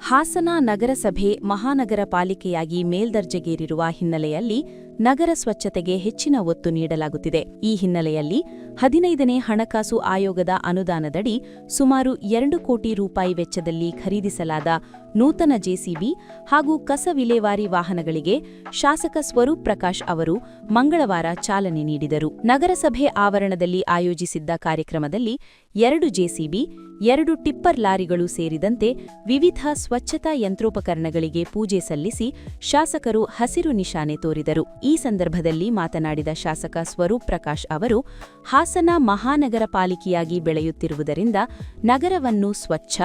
ಹಾಸನ ನಗರಸಭೆ ಮಹಾನಗರ ಪಾಲಿಕೆಯಾಗಿ ಮೇಲ್ದರ್ಜೆಗೇರಿರುವ ಹಿನ್ನೆಲೆಯಲ್ಲಿ ನಗರ ಸ್ವಚ್ಛತೆಗೆ ಹೆಚ್ಚಿನ ಒತ್ತು ನೀಡಲಾಗುತ್ತಿದೆ. ಈ ಹಿನ್ನೆಲೆಯಲ್ಲಿ 15ನೇ ಹಣಕಾಸು ಆಯೋಗದ ಅನುದಾನದಡಿ ಸುಮಾರು 2 ಕೋಟಿ ರೂಪಾಯಿ ವೆಚ್ಚದಲ್ಲಿ ಖರೀದಿಸಲಾದ ನೂತನ ಜೆಸಿಬಿ ಹಾಗೂ ಕಸ ವಿಲೇವಾರಿ ವಾಹನಗಳಿಗೆ ಶಾಸಕ ಸ್ವರೂಪ್ ಪ್ರಕಾಶ್ ಅವರು ಮಂಗಳವಾರ ಚಾಲನೆ ನೀಡಿದರು. ನಗರಸಭೆ ಆವರಣದಲ್ಲಿ ಆಯೋಜಿಸಿದ್ದ ಕಾರ್ಯಕ್ರಮದಲ್ಲಿ 2 ಜೆಸಿಬಿ, 2 ಟಿಪ್ಪರ್ ಲಾರಿಗಳು ಸೇರಿದಂತೆ ವಿವಿಧ ಸ್ವಚ್ಛತಾ ಯಂತ್ರೋಪಕರಣಗಳಿಗೆ ಪೂಜೆ ಸಲ್ಲಿಸಿ ಶಾಸಕರು ಹಸಿರು ನಿಶಾನೆ ತೋರಿದರು. ಈ ಸಂದರ್ಭದಲ್ಲಿ ಮಾತನಾಡಿದ ಶಾಸಕ ಸ್ವರೂಪ್ ಪ್ರಕಾಶ್ ಅವರು, ಹಾಸನ ಮಹಾನಗರ ಪಾಲಿಕೆಯಾಗಿ ಬೆಳೆಯುತ್ತಿರುವುದರಿಂದ ನಗರವನ್ನು ಸ್ವಚ್ಛ,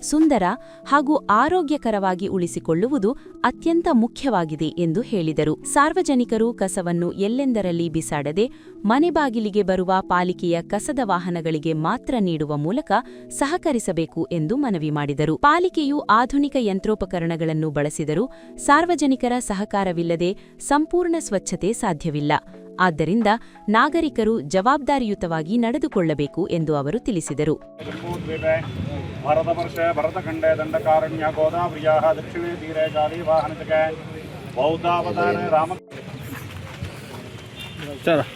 ಸುಂದರ ಹಾಗೂ ಆರೋಗ್ಯಕರವಾಗಿ ಉಳಿಸಿಕೊಳ್ಳುವುದು ಅತ್ಯಂತ ಮುಖ್ಯವಾಗಿದೆ ಎಂದು ಹೇಳಿದರು. ಸಾರ್ವಜನಿಕರು ಕಸವನ್ನು ಎಲ್ಲೆಂದರಲ್ಲಿ ಬಿಸಾಡದೆ ಮನೆ ಬಾಗಿಲಿಗೆ ಬರುವ ಪಾಲಿಕೆಯ ಕಸದ ವಾಹನಗಳಿಗೆ ಮಾತ್ರ ನೀಡುವ ಮೂಲಕ ಸಹಕರಿಸಬೇಕು ಎಂದು ಮನವಿ ಮಾಡಿದರು. ಪಾಲಿಕೆಯು ಆಧುನಿಕ ಯಂತ್ರೋಪಕರಣಗಳನ್ನು ಬಳಸಿದರೂ ಸಾರ್ವಜನಿಕರ ಸಹಕಾರವಿಲ್ಲದೆ ಸಂಪೂರ್ಣ ಸ್ವಚ್ಛತೆ ಸಾಧ್ಯವಿಲ್ಲ. ಆದ್ದರಿಂದ ನಾಗರಿಕರು ಜವಾಬ್ದಾರಿಯುತವಾಗಿ ನಡೆದುಕೊಳ್ಳಬೇಕು ಎಂದು ಅವರು ತಿಳಿಸಿದರು. ಭರತಖಂಡೇ ದಂಡಕಾರಣ್ಯ ಗೋದಾವರಿಯಾಃ ದಕ್ಷಿಣೇ ತೀರೆ ಗಾಳಿ ವಾಹನಕ್ಕೆ ಬೌದ್ಧಾವತಾರ ರಾಮ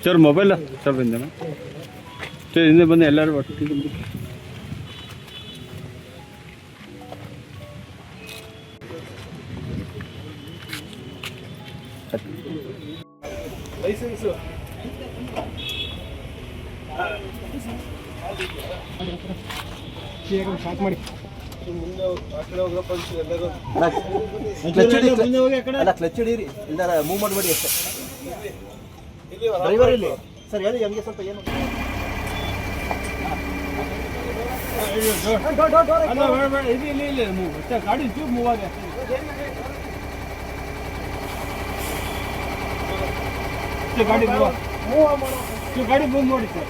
ಸರ್ ಮೊಬೈಲ್ ಸರ್ ಬಂದೇನ ಸರ್ ಹಿಂದೆ ಬಂದು ಎಲ್ಲರೂ ಒಟ್ಟಿಗೆ ಲೈಸೆನ್ಸ್ ಸ್ಟಾರ್ಟ್ ಮಾಡಿ ಮುಂದೆ ಆ ಕಡೆ ಹೋಗಪ್ಪ ಎಲ್ಲರೂ ಕ್ಲಚ್ ಹಿಡೀರಿ ಇಲ್ದಾರ ಮೂವ್ ಮಾಡಬೇಡಿ ಅಷ್ಟೇ. ಡ್ರೈವರ್ ಇಲ್ಲಿ ಸರ್ ಹೇಳಿ ಹಂಗೆ ಸ್ವಲ್ಪ ಏನು ಗಾಡಿ ಟ್ಯೂಬ್ ಮೂವ್ ಆಗಿ ಗಾಡಿ ಮೂವ್ ಮಾಡಿ ಸರ್.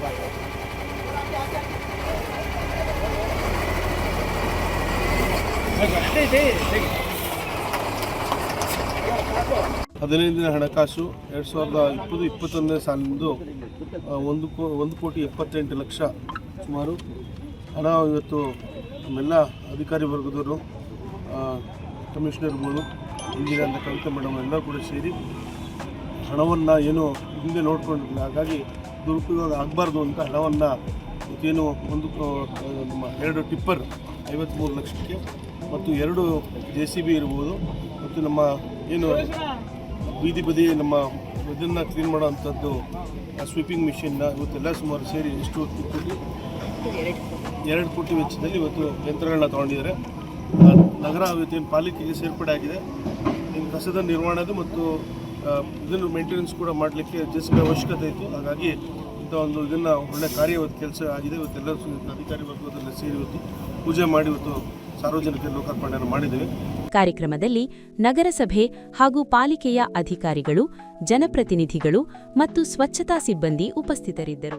ಹದಿನೈದನೇ ಹಣಕಾಸು 2020-21ನೇ ಸಾಲಿನದು 1,78,00,000 ಸುಮಾರು ಹಣ ಇವತ್ತು ನಮ್ಮೆಲ್ಲ ಅಧಿಕಾರಿ ವರ್ಗದವರು, ಕಮಿಷನರ್ಗಳು, ಇಂಜಿನಿಯರ್ ಅಂತ ಕವಿತಾ ಮೇಡಮ್ ಎಲ್ಲ ಕೂಡ ಸೇರಿ ಹಣವನ್ನು ಏನು ಹಿಂದೆ ನೋಡ್ಕೊಂಡಿರಲಿಲ್ಲ, ಹಾಗಾಗಿ ದುರುಪಯೋಗ ಆಗಬಾರ್ದು ಅಂತ ಹಣವನ್ನು ಏನು ನಮ್ಮ 2 ಟಿಪ್ಪರ್ 53 ಲಕ್ಷಕ್ಕೆ ಮತ್ತು 2 ಜೆಸಿಬಿ ಇರ್ಬೋದು ಮತ್ತು ನಮ್ಮ ಏನು ಬೀದಿ ಬದಿ ನಮ್ಮ ಇದನ್ನು ಕ್ಲೀನ್ ಮಾಡೋವಂಥದ್ದು ಸ್ವೀಪಿಂಗ್ ಮಿಷಿನ್ನ ಇವತ್ತೆಲ್ಲ ಸುಮಾರು ಸೇರಿ ಎಷ್ಟು 2 ಕೋಟಿ ವೆಚ್ಚದಲ್ಲಿ ಇವತ್ತು ಯಂತ್ರಗಳನ್ನ ತೊಗೊಂಡಿದ್ದಾರೆ. ನಗರ ಇವತ್ತೇನು ಪಾಲಿಕೆಗೆ ಸೇರ್ಪಡೆ ಆಗಿದೆ. ಇನ್ನು ಕಸದ ನಿರ್ವಹಣೆ ಮತ್ತು ಇದನ್ನು ಮೇಂಟೆನೆನ್ಸ್ ಕೂಡ ಮಾಡಲಿಕ್ಕೆ ಜೆಸಿಬಿ ಅವಶ್ಯಕತೆ ಇತ್ತು. ಹಾಗಾಗಿ ಇಂಥ ಒಂದು ಇದನ್ನು ಒಳ್ಳೆ ಕಾರ್ಯ ಇವತ್ತು ಕೆಲಸ ಆಗಿದೆ. ಇವತ್ತೆಲ್ಲ ಅಧಿಕಾರಿ ವರ್ಗದಲ್ಲ ಸೇರಿ ಇವತ್ತು ಪೂಜೆ ಮಾಡಿ ಇವತ್ತು ಸಾರ್ವಜನಿಕ ಲೋಕಾರ್ಪಣೆಯನ್ನು ಮಾಡಿದ್ದೇವೆ. ಕಾರ್ಯಕ್ರಮದಲ್ಲಿ ನಗರಸಭೆ ಹಾಗೂ ಪಾಲಿಕೆಯ ಅಧಿಕಾರಿಗಳು, ಜನಪ್ರತಿನಿಧಿಗಳು ಮತ್ತು ಸ್ವಚ್ಛತಾ ಸಿಬ್ಬಂದಿ ಉಪಸ್ಥಿತರಿದ್ದರು.